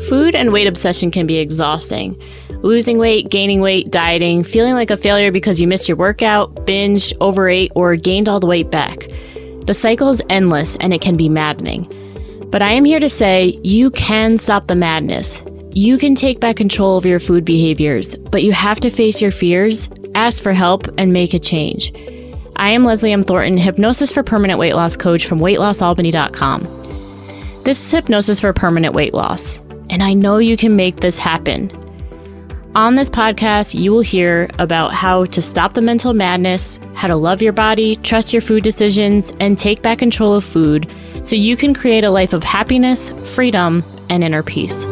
Food and weight obsession can be exhausting. Losing weight, gaining weight, dieting, feeling like a failure because you missed your workout, binged, overate, or gained all the weight back. The cycle is endless and it can be maddening. But I am here to say you can stop the madness. You can take back control of your food behaviors, but you have to face your fears, ask for help, and make a change. I am Leslie M. Thornton, Hypnosis for Permanent Weight Loss coach from weightlossalbany.com. This is Hypnosis for Permanent Weight Loss, and I know you can make this happen. On this podcast, you will hear about how to stop the mental madness, how to love your body, trust your food decisions, and take back control of food so you can create a life of happiness, freedom, and inner peace.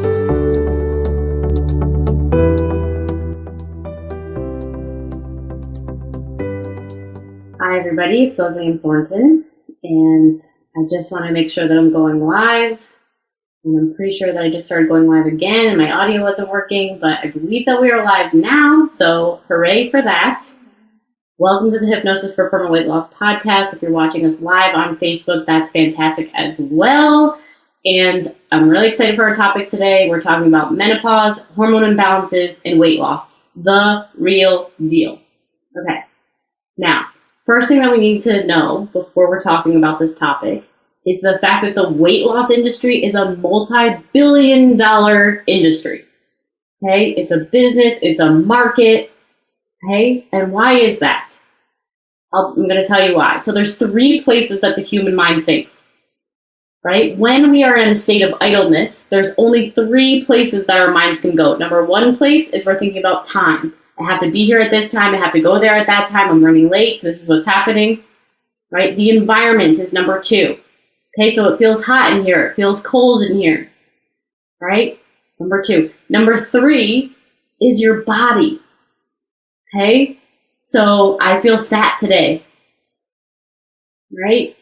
Hi everybody, it's Leslie M. Thornton, and I just want to make sure that I'm going live, and I'm pretty sure that I just started going live again and my audio wasn't working, but I believe that we are live now, so hooray for that. Welcome to the Hypnosis for Permanent Weight Loss podcast. If you're watching us live on Facebook, that's fantastic as well, and I'm really excited for our topic today. We're talking about menopause, hormone imbalances, and weight loss, the real deal. Okay, now, first thing that we need to know before we're talking about this topic is the fact that the weight loss industry is a multi-billion-dollar industry. Okay, it's a business, it's a market. Okay, and why is that? I'm going to tell you why. So there's three places that the human mind thinks. Right? When we are in a state of idleness, there's only three places that our minds can go. Number one place is we're thinking about time. I have to be here at this time. I have to go there at that time. I'm running late. So this is what's happening, right? The environment is number two. Okay, so it feels hot in here. It feels cold in here, right? Number two. Number three is your body. Okay, so I feel fat today, right?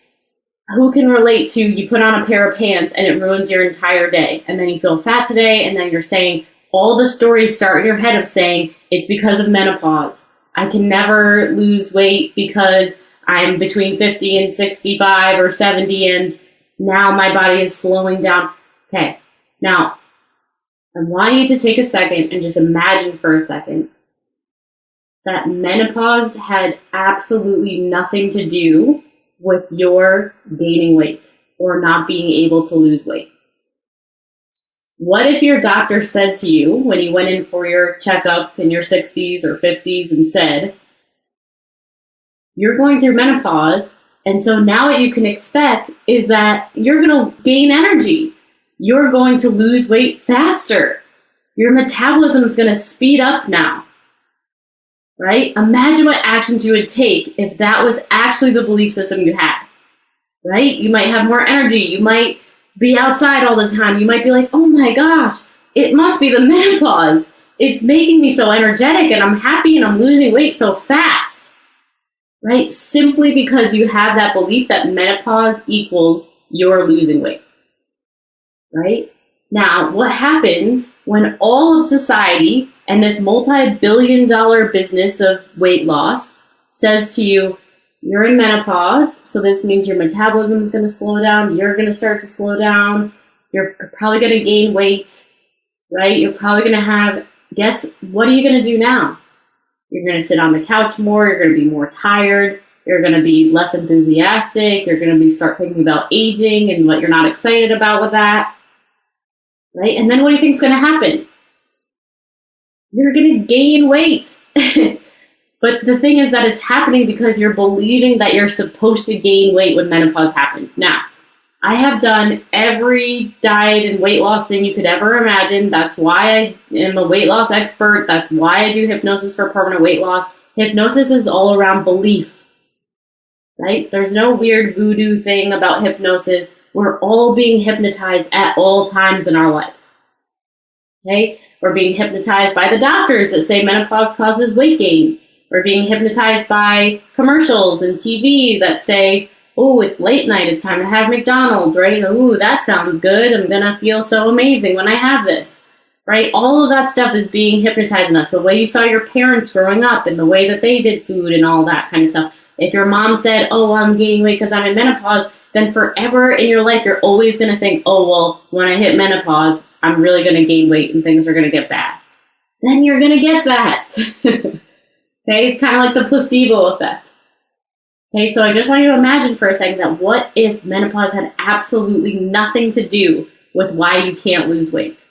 Who can relate to you put on a pair of pants and it ruins your entire day, and then you feel fat today, and then you're saying, all the stories start in your head of saying, it's because of menopause. I can never lose weight because I'm between 50 and 65 or 70 and now my body is slowing down. Okay, now I want you to take a second and just imagine for a second that menopause had absolutely nothing to do with your gaining weight or not being able to lose weight. What if your doctor said to you when you went in for your checkup in your 60s or 50s and said, you're going through menopause, and so now what you can expect is that you're going to gain energy. You're going to lose weight faster. Your metabolism is going to speed up now, right? Imagine what actions you would take if that was actually the belief system you had, right? You might have more energy. You might be outside all the time. You might be like, oh my gosh, it must be the menopause. It's making me so energetic and I'm happy and I'm losing weight so fast, right? Simply because you have that belief that menopause equals you're losing weight, right? Now, what happens when all of society and this multi-billion-dollar business of weight loss says to you, you're in menopause, so this means your metabolism is going to slow down. You're going to start to slow down. You're probably going to gain weight, right? You're probably going to have, guess, what are you going to do now? You're going to sit on the couch more. You're going to be more tired. You're going to be less enthusiastic. You're going to start thinking about aging and what you're not excited about with that, right? And then what do you think is going to happen? You're going to gain weight. But the thing is that it's happening because you're believing that you're supposed to gain weight when menopause happens. Now, I have done every diet and weight loss thing you could ever imagine. That's why I am a weight loss expert. That's why I do hypnosis for permanent weight loss. Hypnosis is all around belief, right? There's no weird voodoo thing about hypnosis. We're all being hypnotized at all times in our lives, okay? We're being hypnotized by the doctors that say menopause causes weight gain. We're being hypnotized by commercials and TV that say, oh, it's late night, it's time to have McDonald's, right? Ooh, that sounds good. I'm going to feel so amazing when I have this, right? All of that stuff is being hypnotized in us. The way you saw your parents growing up and the way that they did food and all that kind of stuff. If your mom said, oh, I'm gaining weight because I'm in menopause, then forever in your life, you're always going to think, oh, well, when I hit menopause, I'm really going to gain weight and things are going to get bad. Then you're going to get that. Okay, it's kind of like the placebo effect. Okay, so I just want you to imagine for a second that what if menopause had absolutely nothing to do with why you can't lose weight?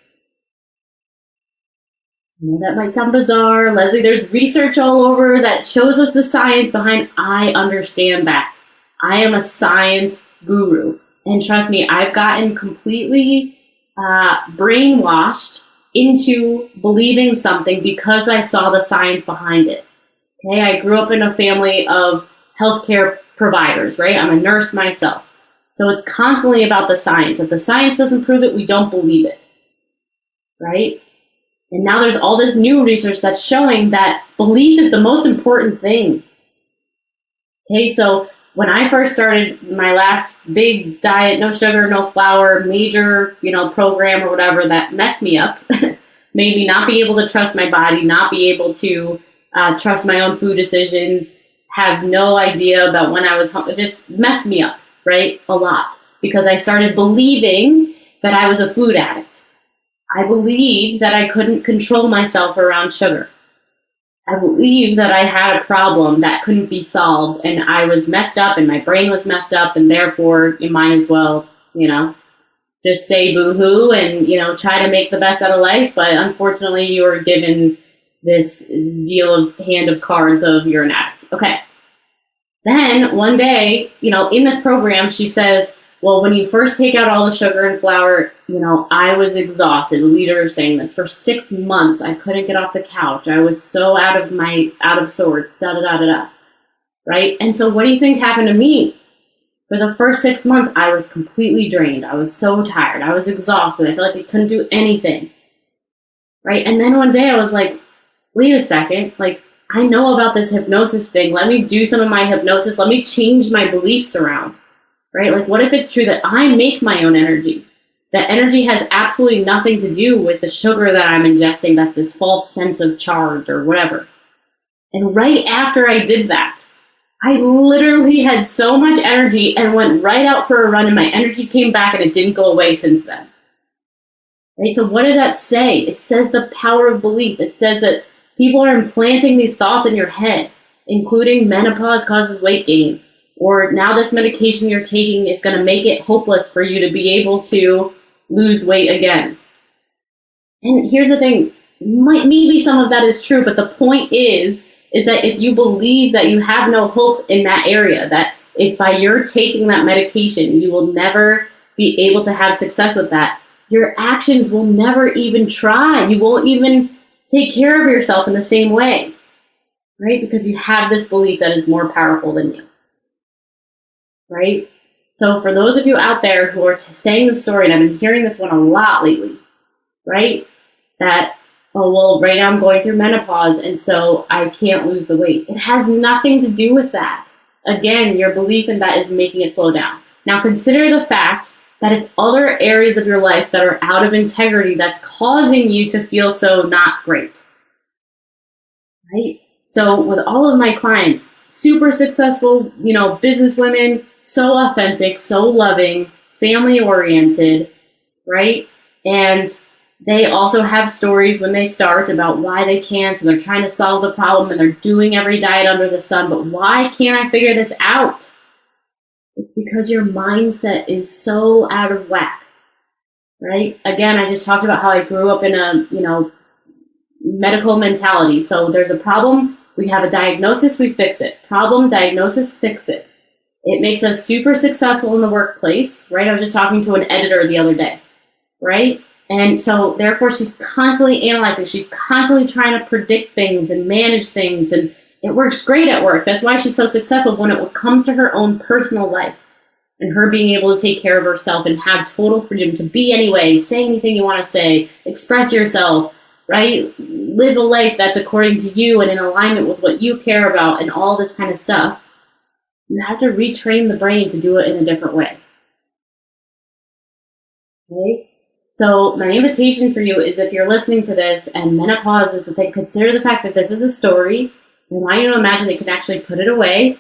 I know that might sound bizarre. Leslie, there's research all over that shows us the science behind. I understand that. I am a science guru. And trust me, I've gotten completely brainwashed into believing something because I saw the science behind it. Okay, I grew up in a family of healthcare providers, right? I'm a nurse myself. So it's constantly about the science. If the science doesn't prove it, we don't believe it, right? And now there's all this new research that's showing that belief is the most important thing. Okay, so when I first started my last big diet, no sugar, no flour, major, program or whatever that messed me up, made me not be able to trust my body, not be able to trust my own food decisions, have no idea about when I was hungry, just messed me up, right? A lot. Because I started believing that I was a food addict. I believed that I couldn't control myself around sugar. I believed that I had a problem that couldn't be solved, and I was messed up and my brain was messed up, and therefore you might as well, just say boo-hoo and, try to make the best out of life. But unfortunately, you were given this deal of hand of cards of you're an addict. Okay. Then one day, in this program, she says, well, when you first take out all the sugar and flour, I was exhausted. The leader is saying this. For 6 months, I couldn't get off the couch. I was so out of sorts, da-da-da-da-da. Right? And so what do you think happened to me? For the first 6 months, I was completely drained. I was so tired. I was exhausted. I felt like I couldn't do anything. Right? And then one day I was like, wait a second. I know about this hypnosis thing. Let me do some of my hypnosis. Let me change my beliefs around. Right? What if it's true that I make my own energy? That energy has absolutely nothing to do with the sugar that I'm ingesting. That's this false sense of charge or whatever. And right after I did that, I literally had so much energy and went right out for a run, and my energy came back and it didn't go away since then. Right? So what does that say? It says the power of belief. It says that people are implanting these thoughts in your head, including menopause causes weight gain. Or now this medication you're taking is going to make it hopeless for you to be able to lose weight again. And here's the thing, maybe some of that is true, but the point is that if you believe that you have no hope in that area, that if by your taking that medication, you will never be able to have success with that, your actions will never even try. You won't even take care of yourself in the same way, right? Because you have this belief that is more powerful than you. Right? So for those of you out there who are saying the story, and I've been hearing this one a lot lately, right? That, oh, well, right now I'm going through menopause, and so I can't lose the weight. It has nothing to do with that. Again, your belief in that is making it slow down. Now consider the fact that it's other areas of your life that are out of integrity that's causing you to feel so not great. Right? So with all of my clients, super successful, business women, so authentic, so loving, family oriented, right? And they also have stories when they start about why they can't, and they're trying to solve the problem, and they're doing every diet under the sun, but why can't I figure this out? It's because your mindset is so out of whack, right? Again, I just talked about how I grew up in a, medical mentality. So there's a problem, we have a diagnosis, we fix it. Problem, diagnosis, fix it. It makes us super successful in the workplace, right? I was just talking to an editor the other day, right? And so therefore she's constantly analyzing. She's constantly trying to predict things and manage things. And it works great at work. That's why she's so successful when it comes to her own personal life and her being able to take care of herself and have total freedom to be anyway, say anything you want to say, express yourself, right? Live a life that's according to you and in alignment with what you care about and all this kind of stuff. You have to retrain the brain to do it in a different way. Okay? So my invitation for you is, if you're listening to this and menopause is the thing, consider the fact that this is a story. I want you to imagine that you can actually put it away,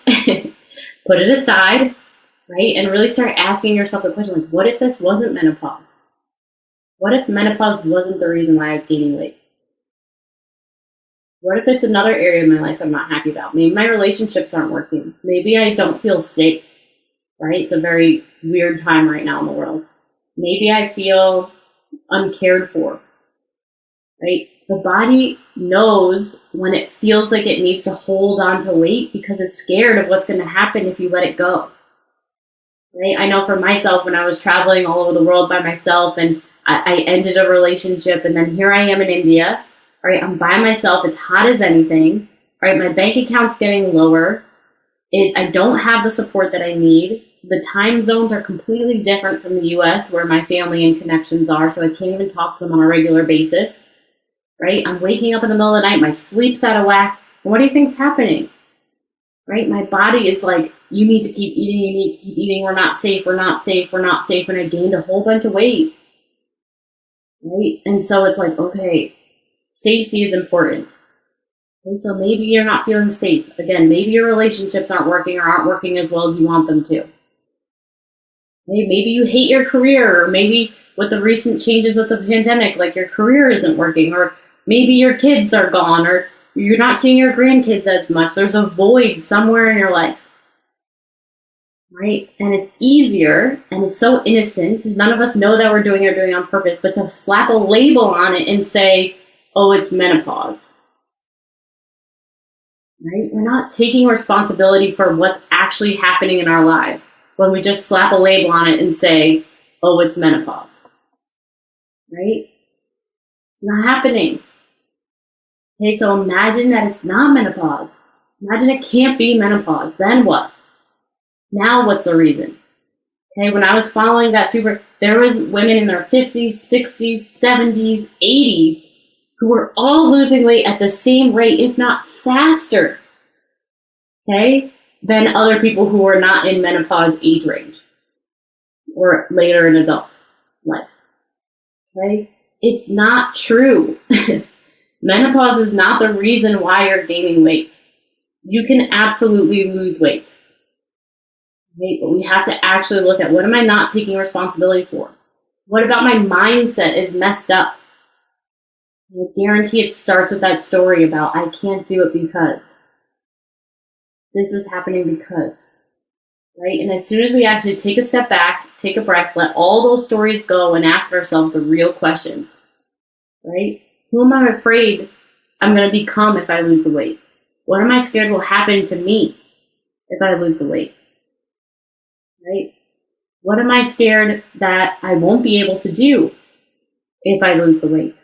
put it aside, right? And really start asking yourself the question, what if this wasn't menopause? What if menopause wasn't the reason why I was gaining weight? What if it's another area of my life I'm not happy about? Maybe my relationships aren't working. Maybe I don't feel safe, right? It's a very weird time right now in the world. Maybe I feel uncared for, right? The body knows when it feels like it needs to hold on to weight because it's scared of what's going to happen if you let it go, right? I know for myself, when I was traveling all over the world by myself and I ended a relationship, and then here I am in India. All right, I'm by myself. It's hot as anything. All right, my bank account's getting lower. I don't have the support that I need. The time zones are completely different from the US, where my family and connections are, so I can't even talk to them on a regular basis. Right? I'm waking up in the middle of the night. My sleep's out of whack. And what do you think's happening? Right? My body is like, you need to keep eating. You need to keep eating. We're not safe. We're not safe. We're not safe. And I gained a whole bunch of weight. Right? And so it's like, okay, safety is important. And so maybe you're not feeling safe. Again, maybe your relationships aren't working or aren't working as well as you want them to. Okay, maybe you hate your career, or maybe with the recent changes with the pandemic, like your career isn't working, or maybe your kids are gone, or you're not seeing your grandkids as much. There's a void somewhere in your life. Right? And it's easier, and it's so innocent. None of us know that we're doing it on purpose, but to slap a label on it and say, oh, it's menopause. Right? We're not taking responsibility for what's actually happening in our lives when we just slap a label on it and say, oh, it's menopause. Right? It's not happening. Okay, so imagine that it's not menopause. Imagine it can't be menopause. Then what? Now what's the reason? Okay, when I was following that there was women in their 50s, 60s, 70s, 80s who were all losing weight at the same rate, if not faster, okay, than other people who were not in menopause age range or later in adult life. Okay, it's not true. Menopause is not the reason why you're gaining weight. You can absolutely lose weight. Okay, but we have to actually look at, what am I not taking responsibility for? What about my mindset is messed up? I guarantee it starts with that story about, I can't do it because. This is happening because. Right? And as soon as we actually take a step back, take a breath, let all those stories go and ask ourselves the real questions. Right? Who am I afraid I'm going to become if I lose the weight? What am I scared will happen to me if I lose the weight? Right? What am I scared that I won't be able to do if I lose the weight?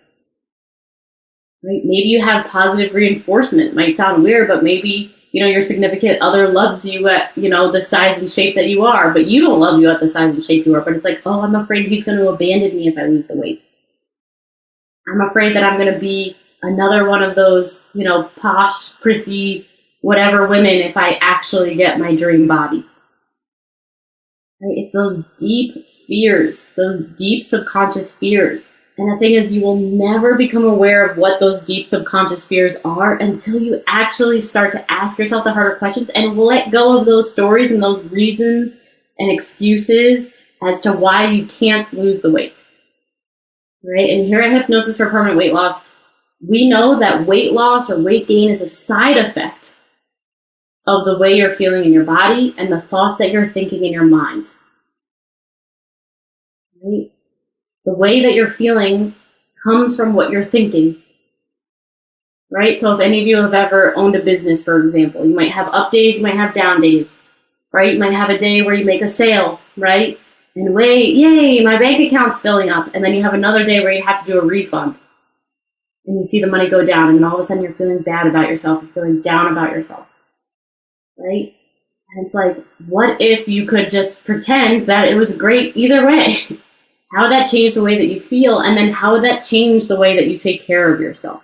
Right? Maybe you have positive reinforcement. It might sound weird, but maybe, your significant other loves you at, the size and shape that you are, but you don't love you at the size and shape you are. But it's like, oh, I'm afraid he's going to abandon me if I lose the weight. I'm afraid that I'm going to be another one of those, posh, prissy, whatever women if I actually get my dream body. Right? It's those deep fears, those deep subconscious fears. And the thing is, you will never become aware of what those deep subconscious fears are until you actually start to ask yourself the harder questions and let go of those stories and those reasons and excuses as to why you can't lose the weight. Right? And here at Hypnosis for Permanent Weight Loss, we know that weight loss or weight gain is a side effect of the way you're feeling in your body and the thoughts that you're thinking in your mind. Right? The way that you're feeling comes from what you're thinking. Right? So if any of you have ever owned a business, for example, you might have up days, you might have down days. Right? You might have a day where you make a sale, right? And wait, yay, my bank account's filling up. And then you have another day where you have to do a refund. And you see the money go down, and all of a sudden you're feeling bad about yourself, you're feeling down about yourself. Right? And it's like, what if you could just pretend that it was great either way? How would that change the way that you feel? And then how would that change the way that you take care of yourself?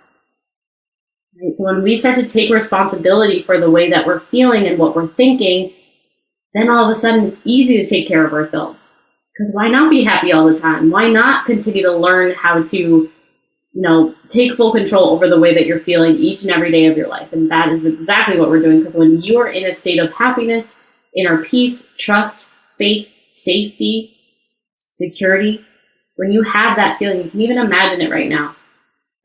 Right? So when we start to take responsibility for the way that we're feeling and what we're thinking, then all of a sudden it's easy to take care of ourselves. Because why not be happy all the time? Why not continue to learn how to, take full control over the way that you're feeling each and every day of your life? And that is exactly what we're doing. Because when you are in a state of happiness, inner peace, trust, faith, safety, security, When you have that feeling, you can even imagine it right now,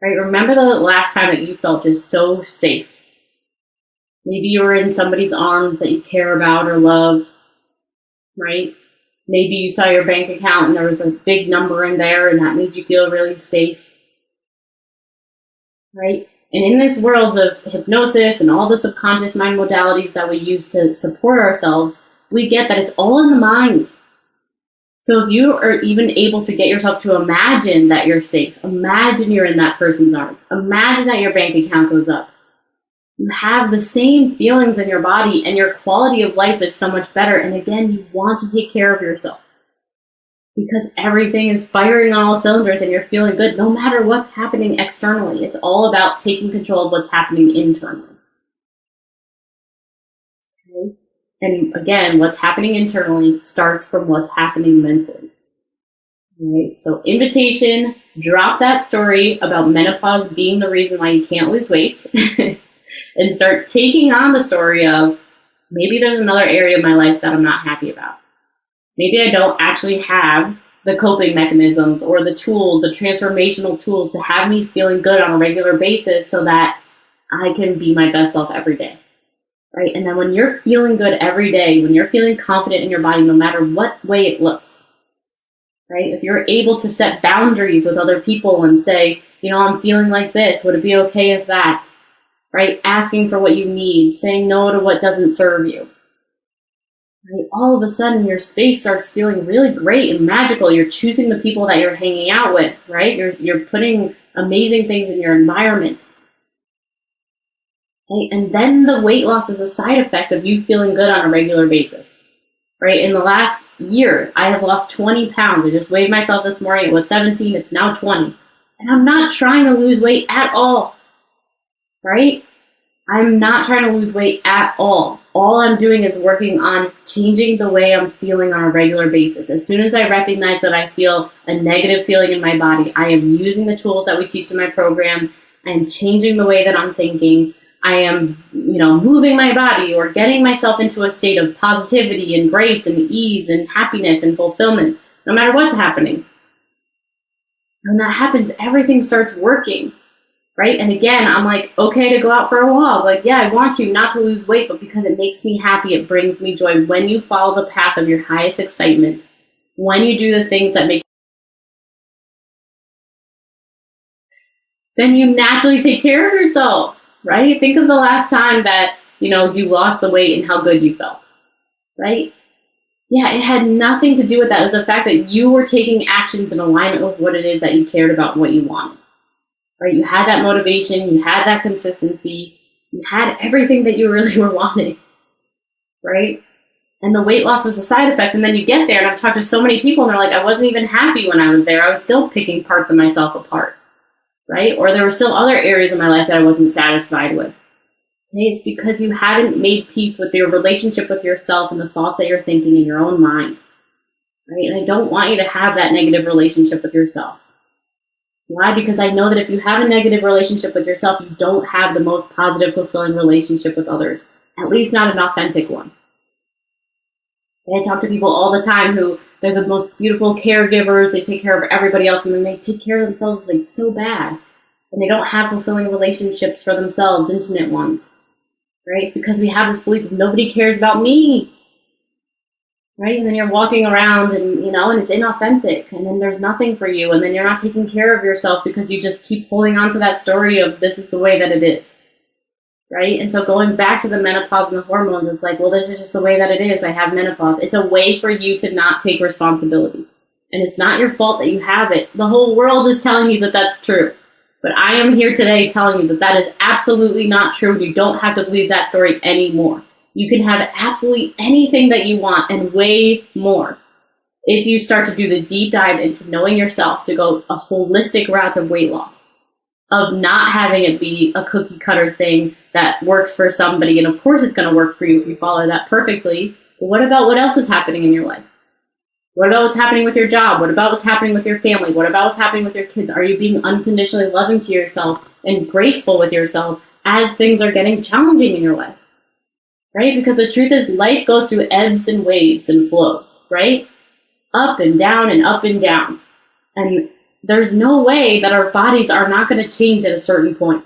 right? Remember the last time that you felt just so safe. Maybe you were in somebody's arms that you care about or love, right? Maybe you saw your bank account and there was a big number in there and that made you feel really safe, right? And in this world of hypnosis and all the subconscious mind modalities that we use to support ourselves, we get that it's all in the mind. So if you are even able to get yourself to imagine that you're safe, imagine you're in that person's arms, imagine that your bank account goes up, you have the same feelings in your body and your quality of life is so much better. And again, you want to take care of yourself because everything is firing on all cylinders and you're feeling good no matter what's happening externally. It's all about taking control of what's happening internally. Okay? And again, what's happening internally starts from what's happening mentally. Right? So invitation, drop that story about menopause being the reason why you can't lose weight and start taking on the story of maybe there's another area of my life that I'm not happy about. Maybe I don't actually have the coping mechanisms or the tools, the transformational tools to have me feeling good on a regular basis so that I can be my best self every day. Right? And then when you're feeling good every day, when you're feeling confident in your body, no matter what way it looks, right? If you're able to set boundaries with other people and say, I'm feeling like this, would it be okay if that, right? Asking for what you need, saying no to what doesn't serve you. Right? All of a sudden, your space starts feeling really great and magical. You're choosing the people that you're hanging out with, right? You're putting amazing things in your environment. Right? And then the weight loss is a side effect of you feeling good on a regular basis. Right? In the last year, I have lost 20 pounds. I just weighed myself this morning. It was 17. It's now 20. And I'm not trying to lose weight at all. Right? I'm not trying to lose weight at all. All I'm doing is working on changing the way I'm feeling on a regular basis. As soon as I recognize that I feel a negative feeling in my body, I am using the tools that we teach in my program. I am changing the way that I'm thinking. I am, moving my body or getting myself into a state of positivity and grace and ease and happiness and fulfillment, no matter what's happening. When that happens, everything starts working, right? And again, I'm like, okay to go out for a walk. Like, yeah, I want to, not to lose weight, but because it makes me happy, it brings me joy. When you follow the path of your highest excitement, when you do the things that make, then you naturally take care of yourself. Right? Think of the last time that, you lost the weight and how good you felt, right? Yeah, it had nothing to do with that. It was the fact that you were taking actions in alignment with what it is that you cared about and what you wanted, right? You had that motivation, you had that consistency, you had everything that you really were wanting, right? And the weight loss was a side effect. And then you get there, and I've talked to so many people, and they're like, I wasn't even happy when I was there. I was still picking parts of myself apart. Right? Or there were still other areas of my life that I wasn't satisfied with. Okay? It's because you haven't made peace with your relationship with yourself and the thoughts that you're thinking in your own mind. Right? And I don't want you to have that negative relationship with yourself. Why? Because I know that if you have a negative relationship with yourself, you don't have the most positive, fulfilling relationship with others. At least not an authentic one. And I talk to people all the time who they're the most beautiful caregivers. They take care of everybody else, and then they take care of themselves like so bad. And they don't have fulfilling relationships for themselves, intimate ones. Right? It's because we have this belief that nobody cares about me. Right? And then you're walking around and, and it's inauthentic. And then there's nothing for you. And then you're not taking care of yourself because you just keep holding on to that story of this is the way that it is. Right? And so going back to the menopause and the hormones, it's like, well, this is just the way that it is. I have menopause. It's a way for you to not take responsibility. And it's not your fault that you have it. The whole world is telling you that that's true. But I am here today telling you that that is absolutely not true. You don't have to believe that story anymore. You can have absolutely anything that you want and way more if you start to do the deep dive into knowing yourself, to go a holistic route of weight loss, of not having it be a cookie cutter thing that works for somebody. And of course it's going to work for you if you follow that perfectly. But what about what else is happening in your life? What about what's happening with your job? What about what's happening with your family? What about what's happening with your kids? Are you being unconditionally loving to yourself and graceful with yourself as things are getting challenging in your life? Right? Because the truth is, life goes through ebbs and waves and flows, right? Up and down and up and down. And there's no way that our bodies are not going to change at a certain point,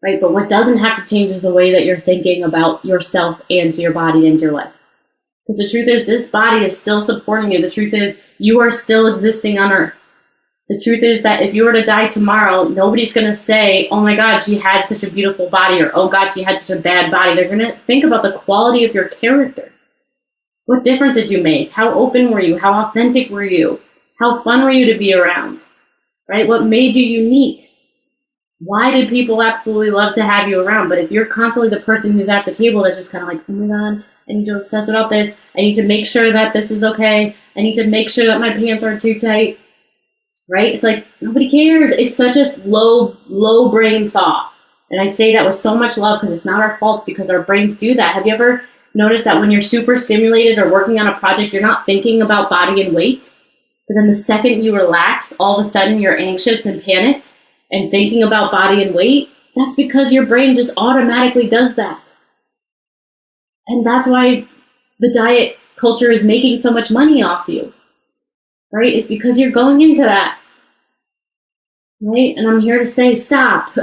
right? But what doesn't have to change is the way that you're thinking about yourself and your body and your life. Because the truth is, this body is still supporting you. The truth is, you are still existing on earth. The truth is that if you were to die tomorrow, nobody's going to say, oh my God, she had such a beautiful body, or oh God, she had such a bad body. They're going to think about the quality of your character. What difference did you make? How open were you? How authentic were you? How fun were you to be around? Right? What made you unique? Why did people absolutely love to have you around? But if you're constantly the person who's at the table that's just kind of like, oh my God, I need to obsess about this. I need to make sure that this is okay. I need to make sure that my pants aren't too tight. Right? It's like, nobody cares. It's such a low brain thought. And I say that with so much love because it's not our fault, because our brains do that. Have you ever noticed that when you're super stimulated or working on a project, you're not thinking about body and weight? But then the second you relax, all of a sudden you're anxious and panicked and thinking about body and weight? That's because your brain just automatically does that. And that's why the diet culture is making so much money off you. Right? It's because you're going into that. Right? And I'm here to say, stop.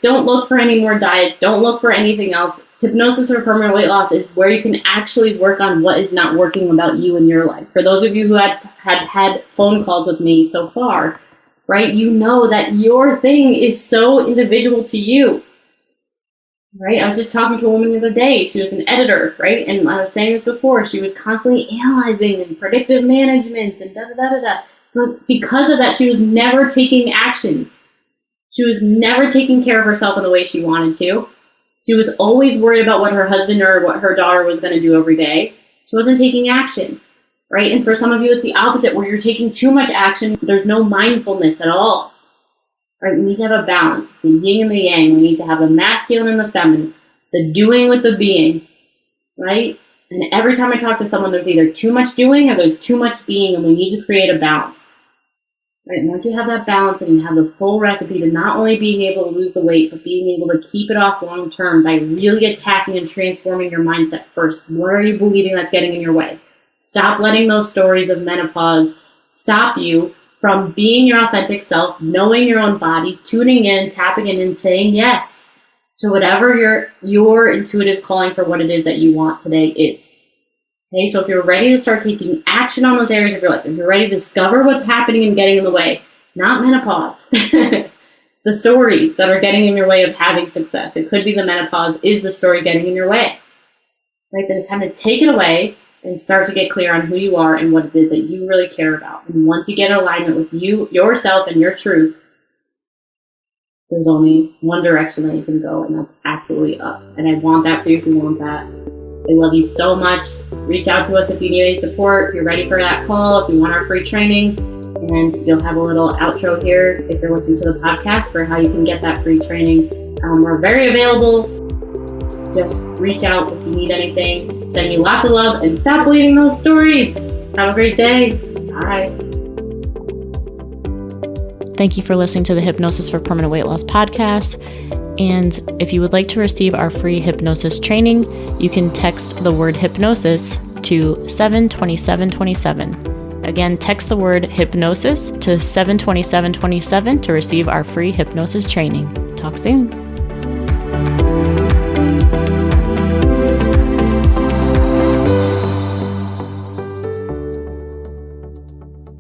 Don't look for any more diet. Don't look for anything else. Hypnosis for permanent weight loss is where you can actually work on what is not working about you in your life. For those of you who had phone calls with me so far, right? You know that your thing is so individual to you. Right? I was just talking to a woman the other day. She was an editor, right? And I was saying this before. She was constantly analyzing and predictive management and da-da-da-da-da. But because of that, she was never taking action. She was never taking care of herself in the way she wanted to. She was always worried about what her husband or what her daughter was going to do every day. She wasn't taking action, right? And for some of you, it's the opposite, where you're taking too much action. There's no mindfulness at all. Right, we need to have a balance. It's the yin and the yang. We need to have the masculine and the feminine, the doing with the being, right? And every time I talk to someone, there's either too much doing or there's too much being, and we need to create a balance. Right, and once you have that balance and you have the full recipe to not only being able to lose the weight, but being able to keep it off long term by really attacking and transforming your mindset first. What are you believing that's getting in your way? Stop letting those stories of menopause stop you from being your authentic self, knowing your own body, tuning in, tapping in, and saying yes to whatever your intuitive calling for what it is that you want today is. Okay, so if you're ready to start taking action on those areas of your life, if you're ready to discover what's happening and getting in the way, not menopause, the stories that are getting in your way of having success. It could be the menopause is the story getting in your way. Right, then it's time to take it away and start to get clear on who you are and what it is that you really care about. And once you get in alignment with you, yourself, and your truth, there's only one direction that you can go, and that's absolutely up. And I want that for you if you want that. I love you so much. Reach out to us if you need any support, if you're ready for that call, if you want our free training. And you'll have a little outro here if you're listening to the podcast for how you can get that free training. We're very available. Just reach out if you need anything. Send you lots of love and stop believing those stories. Have a great day. Bye. Thank you for listening to the Hypnosis for Permanent Weight Loss podcast. And if you would like to receive our free hypnosis training, you can text the word hypnosis to 72727. Again, text the word hypnosis to 72727 to receive our free hypnosis training. Talk soon.